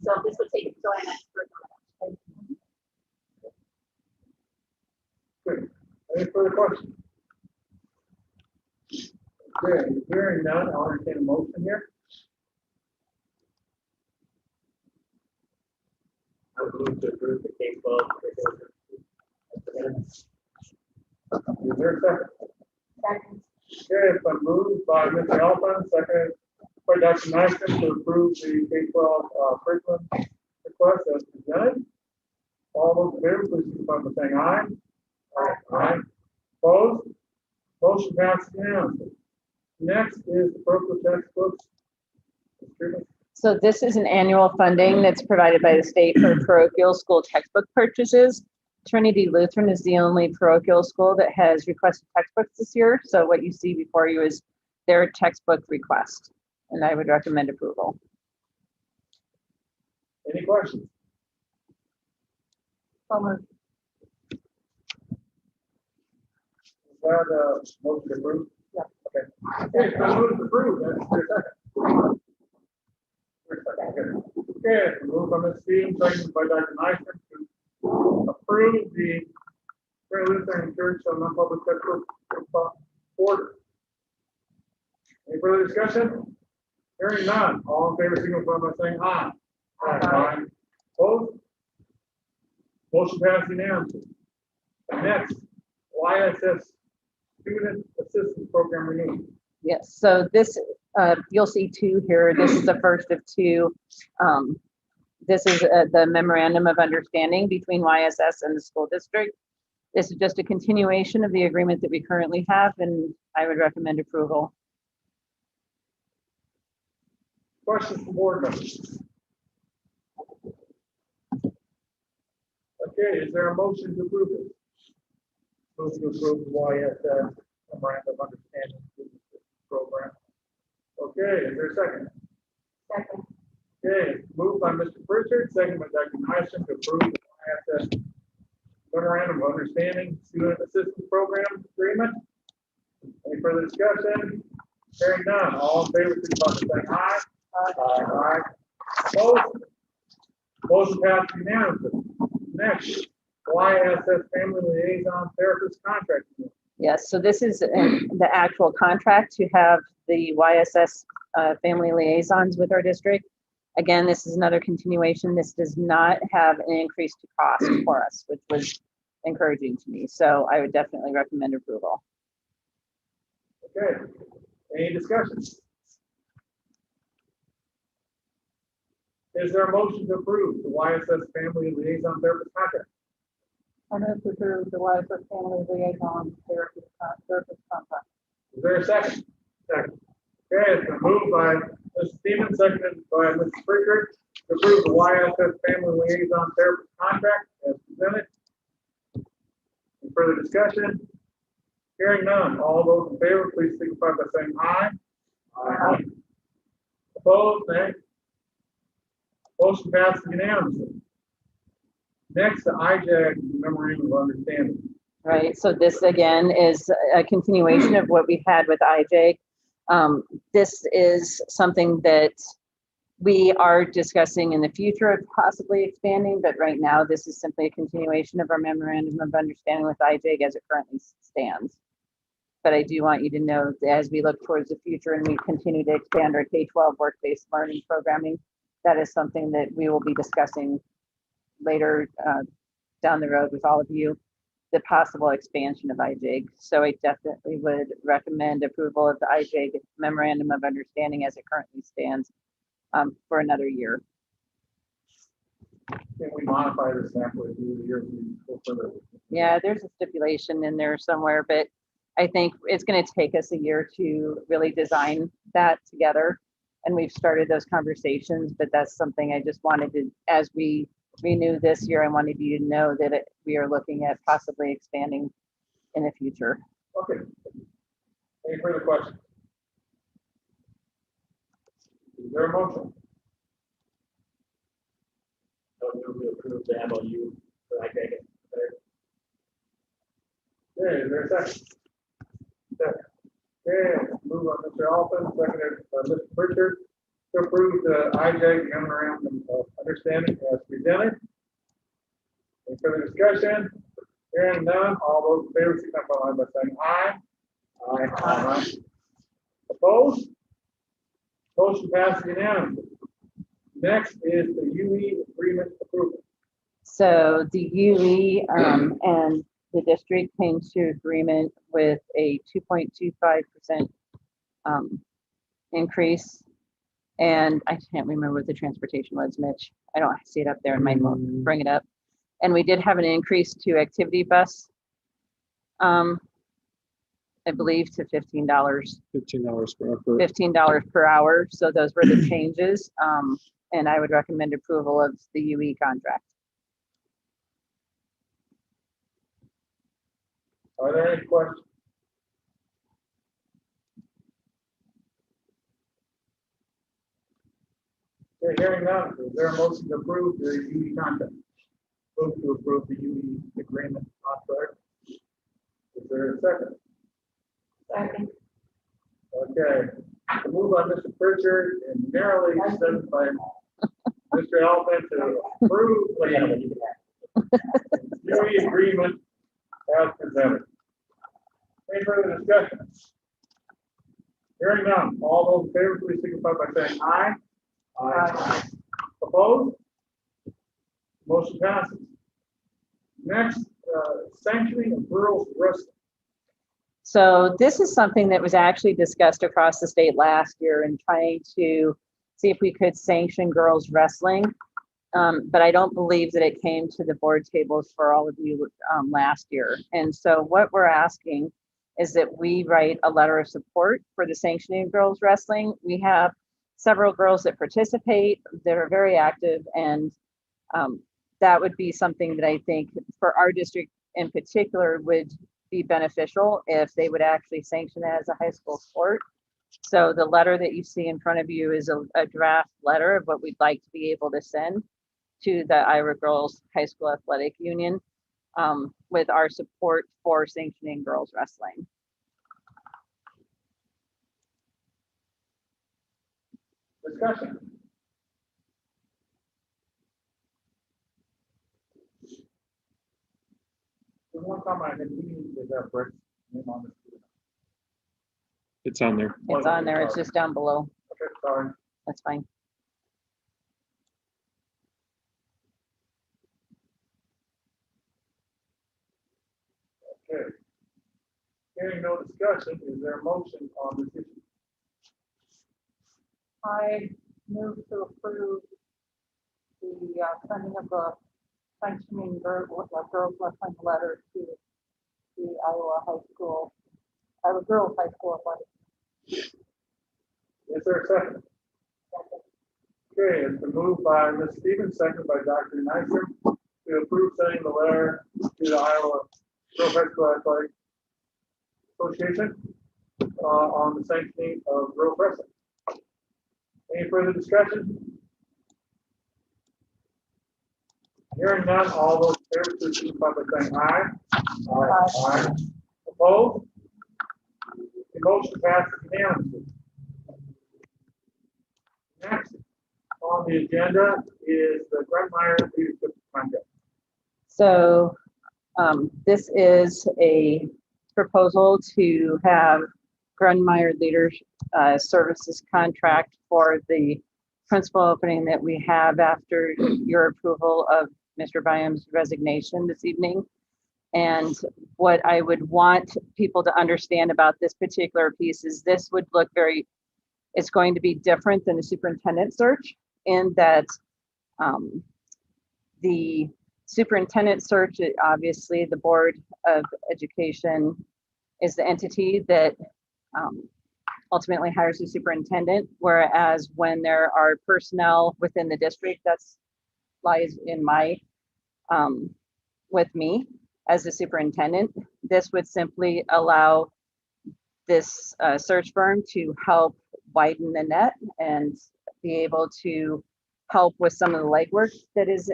So this would take it to our next version. Good. Any further questions? Okay, hearing none, I'll entertain a motion here. I would move to approve the K-12 curriculum. Is there a second? Second. Okay, it's been moved by Mr. Alphen, seconded by Dr. Nyström to approve the K-12 curriculum request as presented. All those in favor, please signify by saying aye. Aye. Opposed? Motion passes unanimously. Next is the purple textbooks. So this is an annual funding that's provided by the state for parochial school textbook purchases. Trinity Lutheran is the only parochial school that has requested textbooks this year. So what you see before you is their textbook request, and I would recommend approval. Any questions? Moved. Is that motion approved? Yeah. Okay. Okay, so moved approved. That's your second. Okay, moved by Ms. Stevens, seconded by Dr. Nyström to approve the Trinity Lutheran Church on non-public textbook order. Any further discussion? Hearing none. All in favor, signify by saying aye. Aye. Opposed? Motion passed unanimously. Next, YSS Student Assistance Program renewal. Yes, so this, you'll see two here. This is the first of two. This is the memorandum of understanding between YSS and the school district. This is just a continuation of the agreement that we currently have, and I would recommend approval. Questions from board members? Okay, is there a motion to approve this? Motion to approve the YSS memorandum of understanding student program. Okay, is there a second? Second. Okay, moved by Mr. Pritchard, second by Dr. Nyström to approve the YSS memorandum of understanding student assistance program agreement. Any further discussion? Hearing none, all in favor, signify by saying aye. Aye. Opposed? Motion passed unanimously. Next, YSS Family Liaison Therapist Contract. Yes, so this is the actual contract to have the YSS family liaisons with our district. Again, this is another continuation. This does not have an increase to cost for us, which was encouraging to me. So I would definitely recommend approval. Okay, any discussion? Is there a motion to approve the YSS Family Liaison Therapist Contract? I move to approve the YSS Family Liaison Therapist Contract. Is there a second? Second. Okay, it's been moved by Mr. Stevens, seconded by Mr. Pritchard, to approve the YSS Family Liaison Therapist contract as presented. Any further discussion? Hearing none, all those in favor, please signify by saying aye. Aye. Opposed, nay. Motion passes unanimously. Next, the IJAG memorandum of understanding. Right, so this again is a continuation of what we've had with IJ. This is something that we are discussing in the future of possibly expanding, but right now this is simply a continuation of our memorandum of understanding with IJ as it currently stands. But I do want you to know that as we look towards the future and we continue to expand our K-12 work-based learning programming, that is something that we will be discussing later down the road with all of you, the possible expansion of IJIG. So I definitely would recommend approval of the IJIG memorandum of understanding as it currently stands for another year. Can we modify this halfway through the year? Yeah, there's a stipulation in there somewhere, but I think it's going to take us a year to really design that together. And we've started those conversations, but that's something I just wanted to, as we renew this year, I wanted you to know that we are looking at possibly expanding in the future. Okay. Any further questions? Is there a motion? We approve the MOU for IJIG. Okay, is there a second? Second. Okay, move on Mr. Alton, seconded by Mr. Pritchard, to approve the IJAG memorandum of understanding as presented. Any further discussion? Hearing none, all those in favor, signify by saying aye. Aye. Aye. Opposed? Motion passes unanimously. Next is the UE agreement approval. So the UE and the district came to agreement with a 2.25% increase. And I can't remember what the transportation was, Mitch. I don't see it up there in my phone. Bring it up. And we did have an increase to activity bus, I believe to $15. $15 per hour. $15 per hour. So those were the changes. And I would recommend approval of the UE contract. Are there any questions? Okay, hearing none, is there a motion to approve the UE contract? Move to approve the UE agreement contract. Is there a second? Second. Okay, move on Mr. Pritchard and narrowly seconded by Mr. Alton to approve the UE agreement as presented. Any further discussion? Hearing none, all those in favor, please signify by saying aye. Aye. Opposed? Motion passes. Next, sanctioning of girls wrestling. So this is something that was actually discussed across the state last year and trying to see if we could sanction girls wrestling. But I don't believe that it came to the board tables for all of you last year. And so what we're asking is that we write a letter of support for the sanctioning of girls wrestling. We have several girls that participate that are very active, and that would be something that I think for our district in particular would be beneficial if they would actually sanction it as a high school sport. So the letter that you see in front of you is a draft letter of what we'd like to be able to send to the Iowa Girls High School Athletic Union with our support for sanctioning girls wrestling. Discussion. There's one comment I think we need to have Brett's name on this. It's on there. It's on there, it's just down below. Okay, sorry. That's fine. Okay. Hearing no discussion, is there a motion on this issue? I move to approve the sending of the sanctioning girls wrestling letter to the Iowa Girls High School Athletic. Is there a second? Okay, it's been moved by Ms. Stevens, seconded by Dr. Nystrom, to approve sending the letter to the Iowa Girls High School Athletic Association on the sanctioning of girls wrestling. Any further discussion? Hearing none, all those in favor, please signify by saying aye. Aye. Opposed? The motion passes unanimously. Next on the agenda is the Grunmeyer leadership contract. So this is a proposal to have Grunmeyer Leaders Services contract for the principal opening that we have after your approval of Mr. Byam's resignation this evening. And what I would want people to understand about this particular piece is this would look it's going to be different than the superintendent search in that the superintendent search, obviously the Board of Education is the entity that ultimately hires the superintendent, whereas when there are personnel within the district, that's lies in my, with me as the superintendent. This would simply allow this search firm to help widen the net and be able to help with some of the legwork that is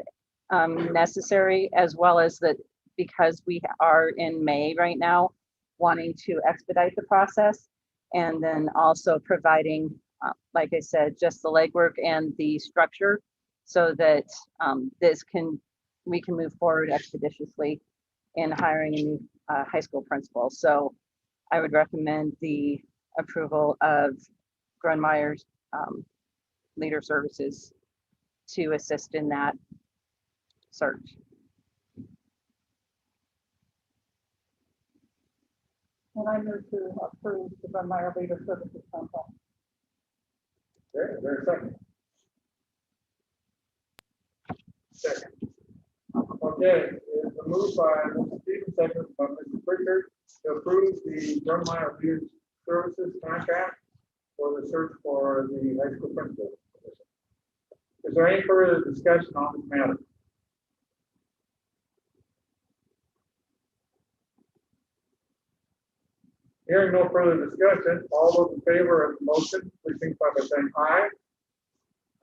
necessary, as well as that because we are in May right now, wanting to expedite the process, and then also providing, like I said, just the legwork and the structure so that we can move forward expeditiously in hiring a new high school principal. So I would recommend the approval of Grunmeyer's Leader Services to assist in that search. And I move to approve the Grunmeyer Leader Services contract. Okay, is there a second? Second. Okay, it's been moved by Mr. Stevens, seconded by Mr. Pritchard, to approve the Grunmeyer Leader Services contract for the search for the high school principal position. Is there any further discussion on this matter? Hearing no further discussion, all those in favor of the motion, please signify by saying aye.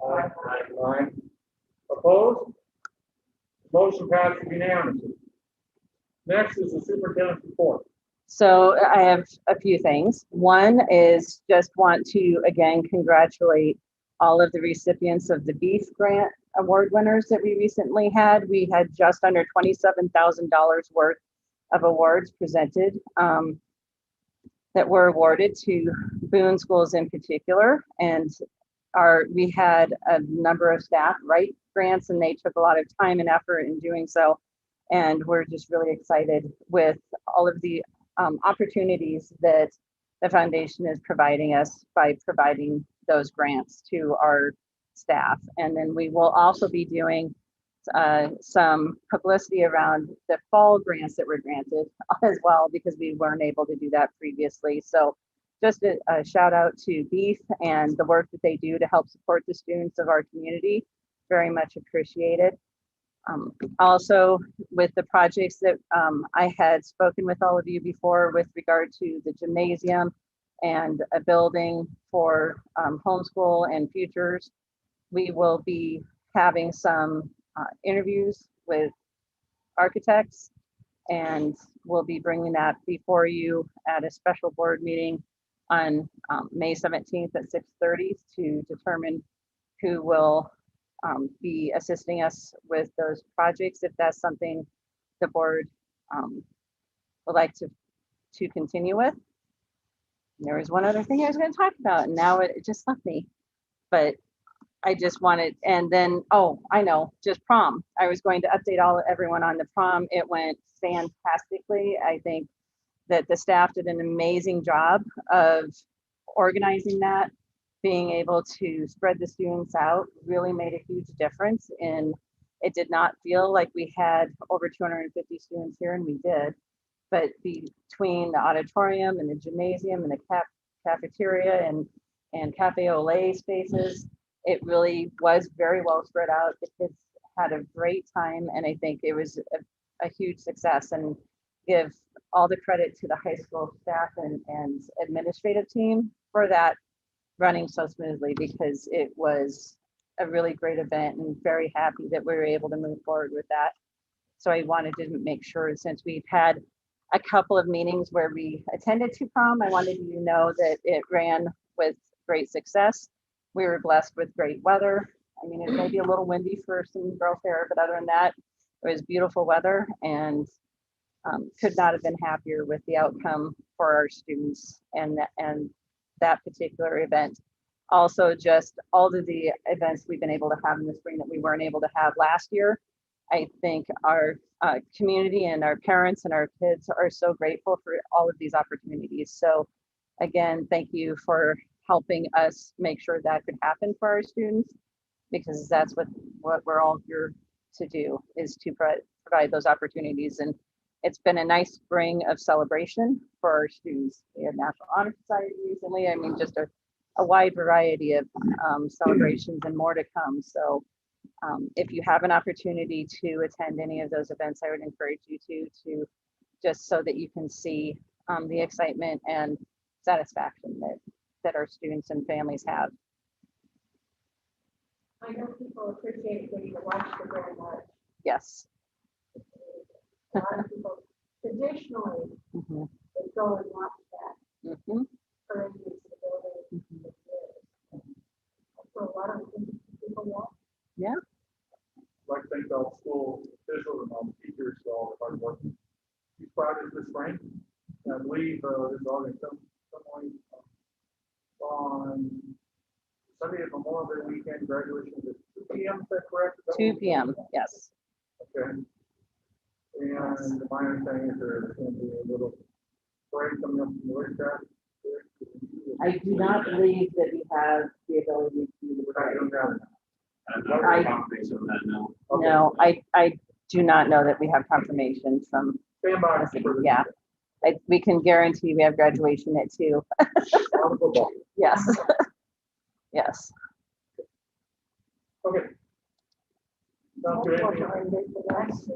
Aye. Aye. Opposed? Motion passes unanimously. Next is the superintendent's report. So I have a few things. One is just want to again congratulate all of the recipients of the Beef Grant Award winners that we recently had. We had just under $27,000 worth of awards presented that were awarded to Boone schools in particular. And we had a number of staff write grants, and they took a lot of time and effort in doing so. And we're just really excited with all of the opportunities that the foundation is providing us by providing those grants to our staff. And then we will also be doing some publicity around the fall grants that were granted as well, because we weren't able to do that previously. So just a shout out to Beef and the work that they do to help support the students of our community. Very much appreciated. Also with the projects that I had spoken with all of you before with regard to the gymnasium and a building for homeschool and futures, we will be having some interviews with architects, and we'll be bringing that before you at a special board meeting on May 17th at 6:30 to determine who will be assisting us with those projects, if that's something the board would like to continue with. And there was one other thing I was going to talk about, and now it just left me. But I just wanted, and then, oh, I know, just prom. I was going to update everyone on the prom. It went fantastically. I think that the staff did an amazing job of organizing that. Being able to spread the students out really made a huge difference. And it did not feel like we had over 250 students here, and we did. But between the auditorium and the gymnasium and the cafeteria and cafe au lait spaces, it really was very well spread out. The kids had a great time, and I think it was a huge success, and give all the credit to the high school staff and administrative team for that running so smoothly, because it was a really great event, and very happy that we were able to move forward with that. So I wanted to make sure, since we've had a couple of meetings where we attended to prom, I wanted you to know that it ran with great success. We were blessed with great weather. I mean, it may be a little windy for some girls there, but other than that, it was beautiful weather, and could not have been happier with the outcome for our students and that particular event. Also, just all of the events we've been able to have in the spring that we weren't able to have last year. I think our community and our parents and our kids are so grateful for all of these opportunities. So again, thank you for helping us make sure that could happen for our students, because that's what we're all here to do, is to provide those opportunities. And it's been a nice spring of celebration for our students. We had National Honor Society recently. I mean, just a wide variety of celebrations and more to come. So if you have an opportunity to attend any of those events, I would encourage you to just so that you can see the excitement and satisfaction that our students and families have. I know people appreciate getting to watch the Grand March. Yes. A lot of people traditionally Mm-hmm. they go and watch that Mm-hmm. for the building. So a lot of people watch. Yeah. I'd like to thank all school officials and all the teachers for all the hard work. These projects this spring, and I believe this is all going to come someone on Sunday at Memorial Day weekend. Graduation is at 2 p.m. Is that correct? Is that 2 p.m. Yes. Okay. And my understanding is there's going to be a little parade coming up from the racetrack. I do not believe that we have the ability to do the We're not doing parade. that. I'm not really confident on that now. Okay. No, I do not know that we have confirmation from Stand by the city. for the Yeah. We can guarantee we have graduation at 2. on the football. Yes. Yes. Okay. Sounds good. Anything else?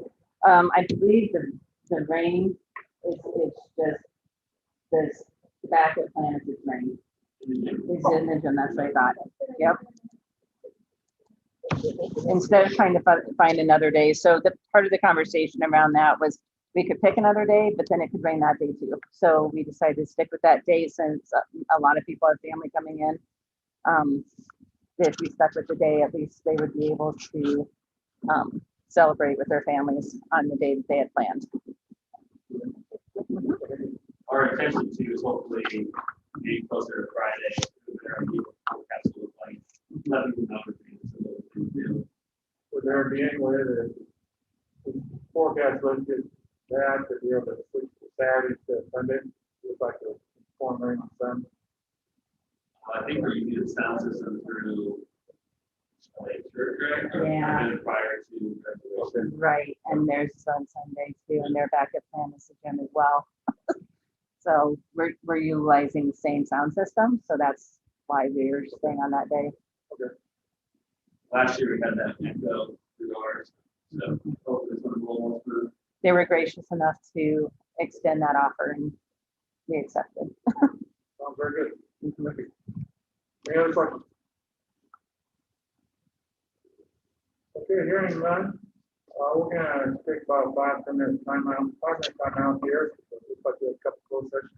I believe the rain is just this backup plan is rain. Is in the gym, that's what I thought. Yep. Instead of trying to find another day. So the part of the conversation around that was we could pick another day, but then it could rain that day too. So we decided to stick with that day, since a lot of people have family coming in. If we stuck with the day, at least they would be able to celebrate with their families on the day that they had planned. Our intention too is hopefully be closer to Friday. There are people forecasts look like 11 numbers. Would there be any way that the forecast looks at that be able to switch to Saturday to Sunday? Looks like a storm rain on Sunday. I think we're using the sound system through correct? Yeah. Prior to graduation. Right, and there's on Sunday too, and their backup plan is the gym as well. So we're utilizing the same sound system, so that's why we're staying on that day. Okay. Last year we had that echo through ours, so hopefully it's going to roll through. They were gracious enough to extend that offer, and we accepted. Sounds very good. Thank you. Any other questions? Okay, hearing none, we're gonna take about 5 minutes time out here. Looks like we have a couple closed sessions